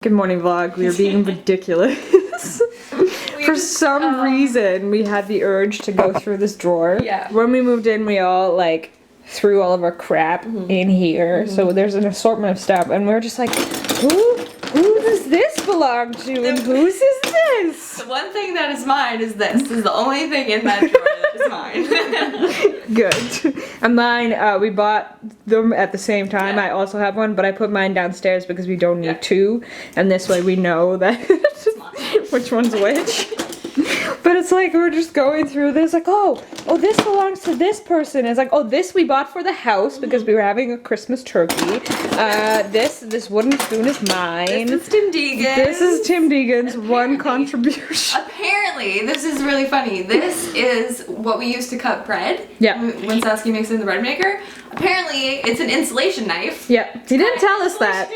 Good morning vlog. We are being ridiculous. For some reason, we had the urge to go through this drawer. Yeah. When we moved in, we all like threw all of our crap in here. So there's an assortment of stuff, and we were just like, who does this belong to, and whose is this? The one thing that is mine is this. This is the only thing in that drawer that is mine. Good. And mine, we bought them at the same time. Yeah. I also have one, but I put mine downstairs because we don't need two, and this way we know that which one's which. But it's like we're just going through this, like, oh, this belongs to this person. It's like, oh, this we bought for the house because we were having a Christmas turkey. This wooden spoon is mine. This is Tim Deegan's. This is Tim Deegan's one contribution. Apparently, this is really funny. This is what we use to cut bread. Yeah. When Saskia makes it in the bread maker. Apparently, it's an insulation knife. Yeah. He didn't tell us that.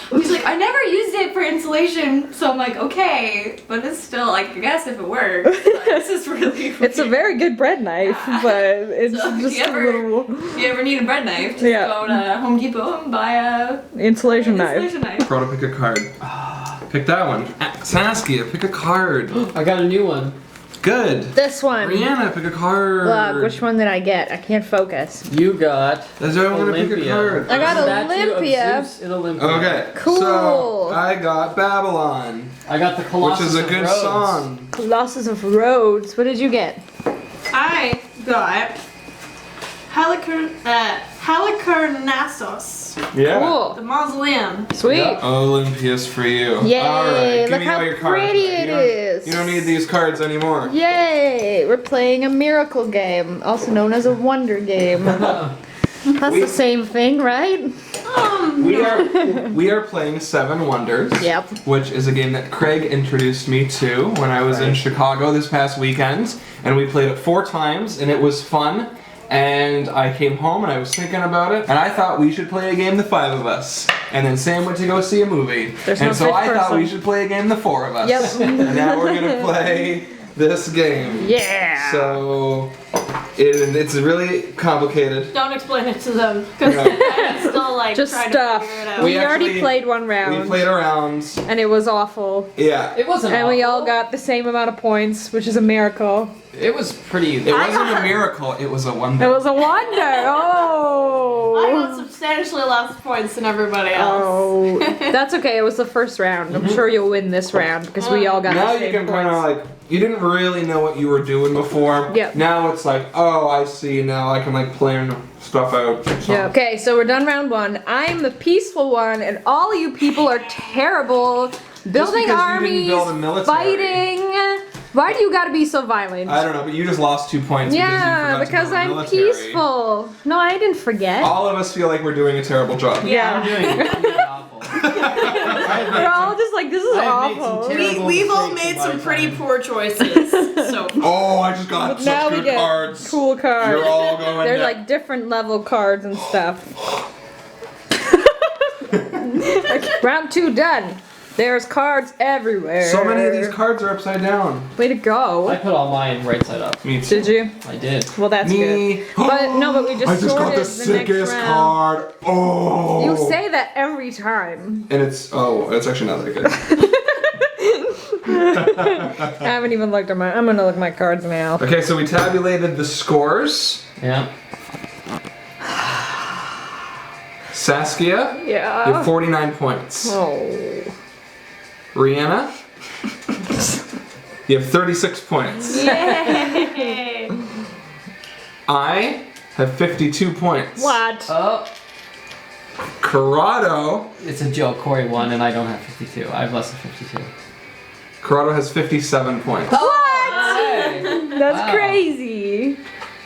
He's like, I never used it for insulation, so I'm like, okay, but it's still like, I guess if it works, but this is really weird. It's a very good bread knife, but it's So just if you ever need a bread knife, just go to Home Depot and buy a insulation knife. Corrado, pick a card. Pick that one. Saskia, pick a card. I got a new one. Good. This one. Rianna, pick a card. Look, which one did I get? I can't focus. You got Does everyone want to pick a card? I got Statue of Olympia. Zeus in Olympia. Okay. Cool. So, I got Babylon. I got the Colossus Which is a of good Rhodes. song. Colossus of Rhodes. What did you get? I got Halicarnassos, Yeah. Cool. the mausoleum. Sweet. Yeah. Olympia's for you. Yay, Alright, give look me how all your cards. pretty it is. You don't need these cards anymore. Yay! We're playing a miracle game, also known as a wonder game. That's the same thing, right? We are playing Seven Wonders. Yep. Which is a game that Craig introduced me to when I was in Chicago this past weekend, and we played it 4 times, and it was fun. And I came home and I was thinking about it, and I thought we should play a game, the 5 of us. And then Sam went to go see a movie. There's and no so fifth I thought person. we should play a game, the 4 of us. Yep. And now we're gonna play this game. Yeah. So it's really complicated. Don't explain it to them, because No. I'm still like Just trying stuff. to figure it out. We already actually- played one round. We played around. And it was awful. Yeah. It wasn't And we all awful. got the same amount of points, which is a miracle. It was pretty. It wasn't a miracle, it was a wonder. It was a wonder. I got Oh. substantially less points than everybody else. Oh. That's okay. It was the first round. I'm sure you'll win this round because we all got Now the you same can kind points. of like, you didn't really know what you were doing before. Yep. Now it's like, oh, I see. Now I can like plan stuff out. So. Yeah. Okay, so we're done round 1. I'm the peaceful one, and all of you people are terrible. Building because you didn't armies, build a military. fighting. Why do you gotta be so violent? I don't know, but you just lost 2 points Yeah, because because you forgot to build a I'm military. peaceful. No, I didn't forget. All of us feel like we're doing a terrible job. Yeah. I'm doing really awful. We're all just like, this is I've made some awful. terrible We've all mistakes made in my some pretty time. poor choices. So Oh, I just got But now such we good get cards. cool cards. You're all going They're down. like different level cards and stuff. Like, round 2 done. There's cards everywhere. So many of these cards are upside down. Way to go. I put all mine right side up. Me too. Did you? I did. Well, that's good. Me. But no, but we just I just got sorted the the sickest next round. card. Oh. You say that every time. And it's actually not that good. I haven't even looked at my. I'm gonna look at my cards now. Okay, so we tabulated the scores. Yeah. Saskia, you Yeah. have 49 points. Oh. Rianna, you have 36 points. yay! I have 52 points. What? Oh, Corrado it's a joke. Corey won, and I don't have 52. I have less than 52. has 57 points. Hey. That's Wow. crazy.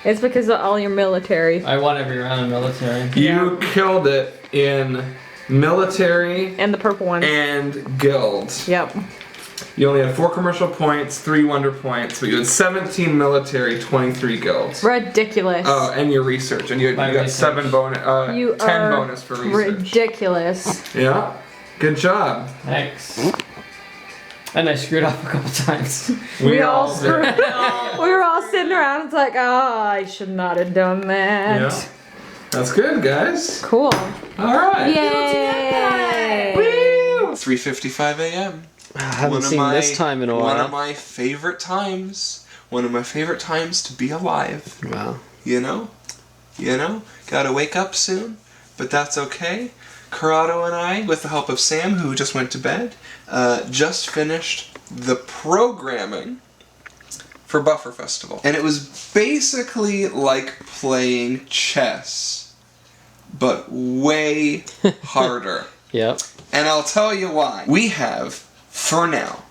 It's because of all your military I won every round in military. You killed it in military and the purple one. and guild. Yep. You only had 4 commercial points, 3 wonder points, but you had 17 military, 23 guilds. Ridiculous. Oh, and your research, and you My got research. 7 bonus, You 10 are bonus for research. ridiculous. Yeah, good job. Thanks. And I screwed up a couple times. We all did. screwed. We were all sitting around. It's like, oh, I should not have done that. Yeah, that's good, guys. Cool. All right. Yay! Woo! 3:55 a.m. I haven't seen this time in a while. One of my favorite times. One of my favorite times to be alive. Wow. You know? Gotta wake up soon, but that's okay. Corrado and I, with the help of Sam, who just went to bed, just finished the programming for Buffer Festival. And it was basically like playing chess, but way harder. Yep. And I'll tell you why. We have, for now,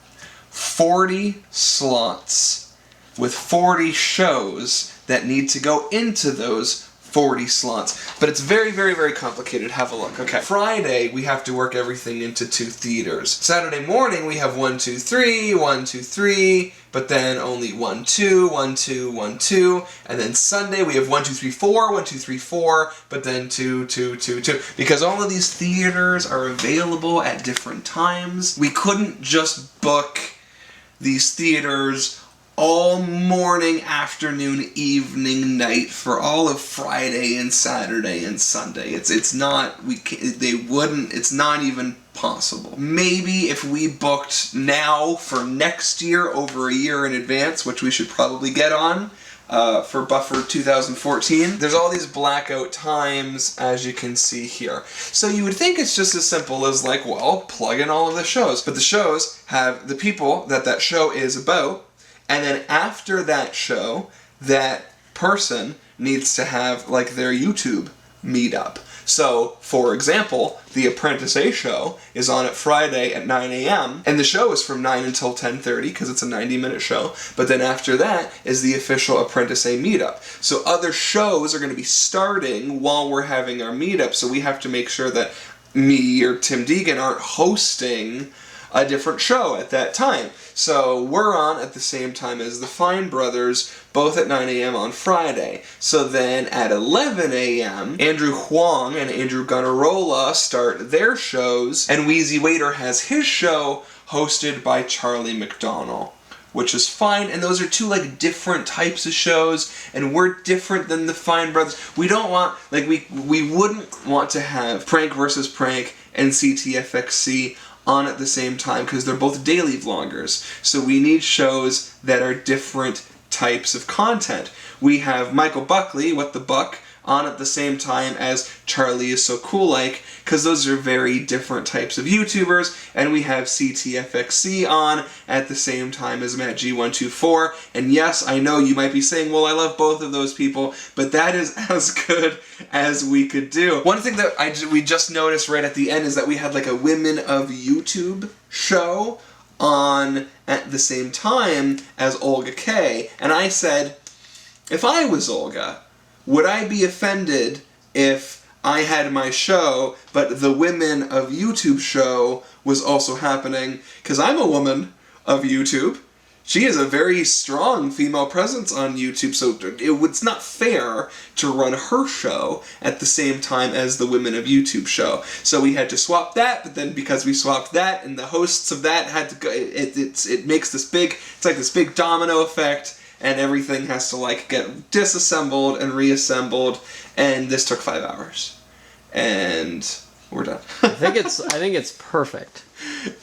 40 slots with 40 shows that need to go into those 40 slots. But it's very, very, very complicated. Have a look. Okay. Friday, we have to work everything into 2 theaters. Saturday morning, we have 1, 2, 3, 1, 2, 3, but then only 1, 2, 1, 2, 1, 2. And then Sunday, we have 1, 2, 3, 4, 1, 2, 3, 4, but then 2, 2, 2, 2. Because all of these theaters are available at different times. We couldn't just book these theaters all morning, afternoon, evening, night for all of Friday and Saturday and Sunday. It's not even possible. Maybe if we booked now for next year over a year in advance, which we should probably get on for Buffer 2014. There's all these blackout times, as you can see here. So you would think it's just as simple as like, well, plug in all of the shows. But the shows have the people that show is about. And then after that show, that person needs to have, like, their YouTube meetup. So, for example, the ApprenticeA show is on at Friday at 9 a.m. And the show is from 9 until 10:30 because it's a 90-minute show. But then after that is the official ApprenticeA meetup. So other shows are going to be starting while we're having our meetup. So we have to make sure that me or Tim Deegan aren't hosting a different show at that time. So we're on at the same time as the Fine Brothers, both at 9 a.m. on Friday. So then at 11 a.m., Andrew Huang and Andrew Gunnarola start their shows, and Wheezy Waiter has his show hosted by Charlie McDonnell, which is fine. And those are 2 like different types of shows, and we're different than the Fine Brothers. We don't want, like, we wouldn't want to have Prank vs. Prank and CTFXC on at the same time because they're both daily vloggers. So we need shows that are different types of content. We have Michael Buckley, What the Buck, on at the same time as Charlie Is So Cool Like, because those are very different types of YouTubers. And we have CTFXC on at the same time as Matt G124. And yes, I know you might be saying, well, I love both of those people, but that is as good as we could do. One thing that we just noticed right at the end is that we had like a Women of YouTube show on at the same time as Olga K. And I said, if I was Olga, would I be offended if I had my show, but the Women of YouTube show was also happening? Because I'm a woman of YouTube. She has a very strong female presence on YouTube, so it's not fair to run her show at the same time as the Women of YouTube show. So we had to swap that, but then because we swapped that, and the hosts of that had to go, it makes this big, it's like this big domino effect, and everything has to like get disassembled and reassembled, and this took 5 hours. And we're done. I think it's perfect.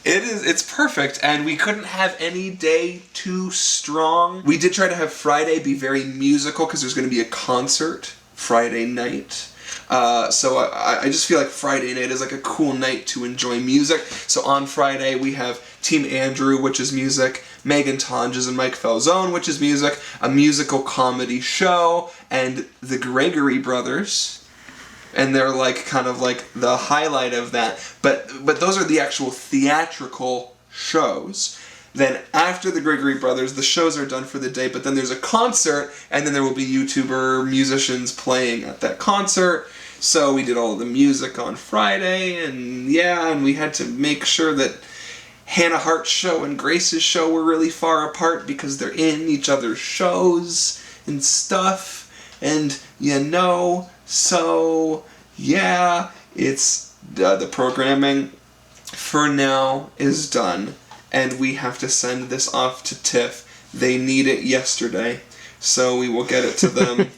It's perfect, and we couldn't have any day too strong. We did try to have Friday be very musical because there's going to be a concert Friday night. So I just feel like Friday night is like a cool night to enjoy music. So on Friday we have Team Andrew, which is music, Megan Tonjes and Mike Falzone, which is music, a musical comedy show, and the Gregory Brothers. And they're like kind of like the highlight of that. But those are the actual theatrical shows. Then after the Gregory Brothers, the shows are done for the day, but then there's a concert, and then there will be YouTuber musicians playing at that concert. So we did all of the music on Friday, and yeah, and we had to make sure that Hannah Hart's show and Grace's show were really far apart because they're in each other's shows and stuff, and so yeah, it's the programming for now is done. And we have to send this off to TIFF. They need it yesterday, so we will get it to them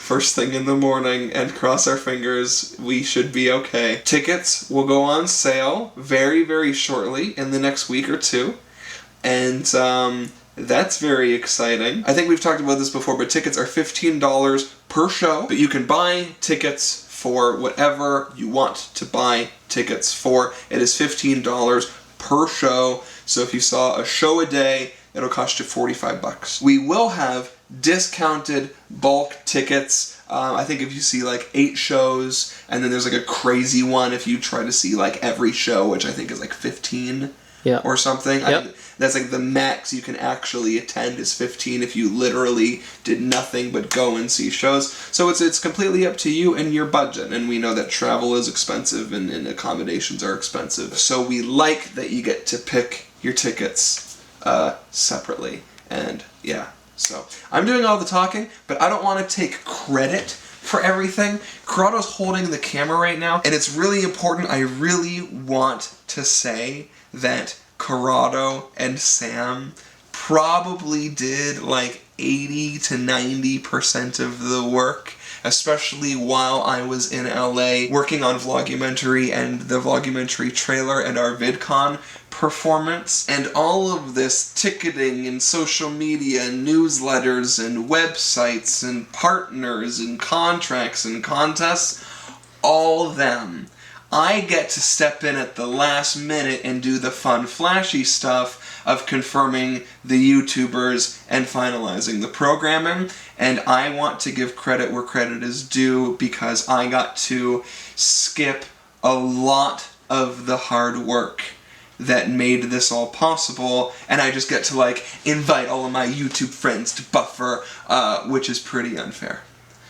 first thing in the morning and cross our fingers. We should be okay. Tickets will go on sale very, very shortly in the next week or two. And that's very exciting. I think we've talked about this before, but tickets are $15 per show. But you can buy tickets for whatever you want to buy tickets for. It is $15 per show. So if you saw a show a day, it'll cost you $45. We will have discounted bulk tickets. I think if you see like 8 shows, and then there's like a crazy one if you try to see like every show, which I think is like 15 or something. Yep. That's like the max you can actually attend is 15 if you literally did nothing but go and see shows. So it's completely up to you and your budget. And we know that travel is expensive and accommodations are expensive. So we like that you get to pick your tickets separately. And yeah, so I'm doing all the talking, but I don't want to take credit for everything. Corrado's holding the camera right now, and it's really important. I really want to say that Corrado and Sam probably did like 80 to 90% of the work, especially while I was in LA working on Vlogumentary and the Vlogumentary trailer and our VidCon performance. And all of this ticketing and social media and newsletters and websites and partners and contracts and contests, all them. I get to step in at the last minute and do the fun, flashy stuff of confirming the YouTubers and finalizing the programming. And I want to give credit where credit is due because I got to skip a lot of the hard work that made this all possible, and I just get to like invite all of my YouTube friends to buffer, which is pretty unfair.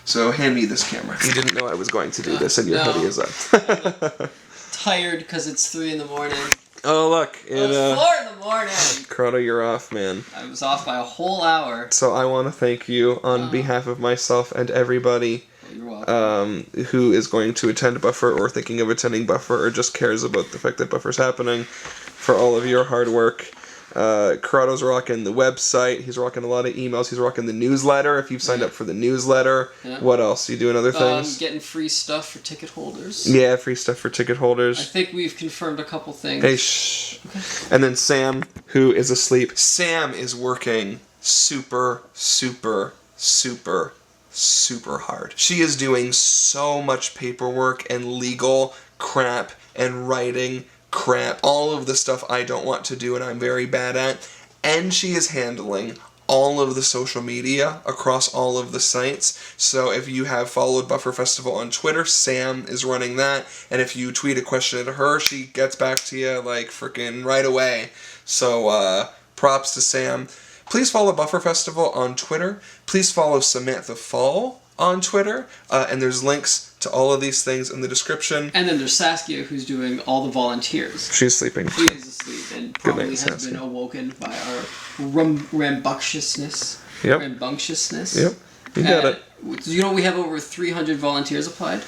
So hand me this camera. You didn't know I was going to do this, and your hoodie is up. Tired because it's 3 in the morning. Oh look, It's 4 in the morning. Corrado, you're off, man. I was off by a whole hour. So I want to thank you on behalf of myself and everybody You're welcome. who is going to attend Buffer or thinking of attending Buffer or just cares about the fact that Buffer's happening, for all of your hard work. Corrado's rocking the website. He's rocking a lot of emails. He's rocking the newsletter. If you've signed up for the newsletter, what else? You doing other things? Getting free stuff for ticket holders. Yeah, free stuff for ticket holders. I think we've confirmed a couple things. Hey, shh. Okay. And then Sam, who is asleep. Sam is working super, super, super, super hard. She is doing so much paperwork and legal crap and writing crap, all of the stuff I don't want to do and I'm very bad at, and she is handling all of the social media across all of the sites. So if you have followed Buffer Festival on Twitter, Sam is running that, and if you tweet a question at her, she gets back to you like freaking right away. So props to Sam. Please follow Buffer Festival on Twitter. Please follow Samantha Fall on Twitter, and there's links to all of these things in the description. And then there's Saskia, who's doing all the volunteers. She's sleeping. She is asleep and probably night, has Saskia. been awoken by our rambunctiousness. Yep. Rambunctiousness. Yep. You got it. Do you know we have over 300 volunteers applied?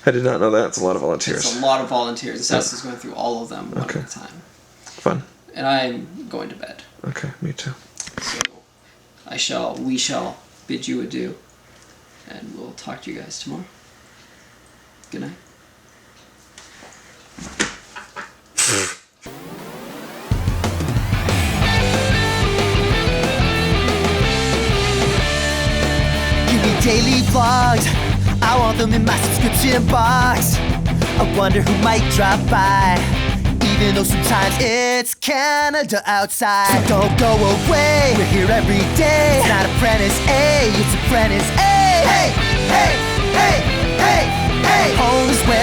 I did not know that. It's a lot of volunteers. It's a lot of volunteers. And Saskia's going through all of them one at a time. Fun. And I'm going to bed. Okay, me too. So we shall bid you adieu. And we'll talk to you guys tomorrow. Good night. Give me daily vlogs, I want them in my subscription box. I wonder who might drop by, even though sometimes it's Canada outside. So don't go away, we're here every day. It's not ApprenticeEh, it's ApprenticeEh. Hey, hey, hey, hey, hey. Home is where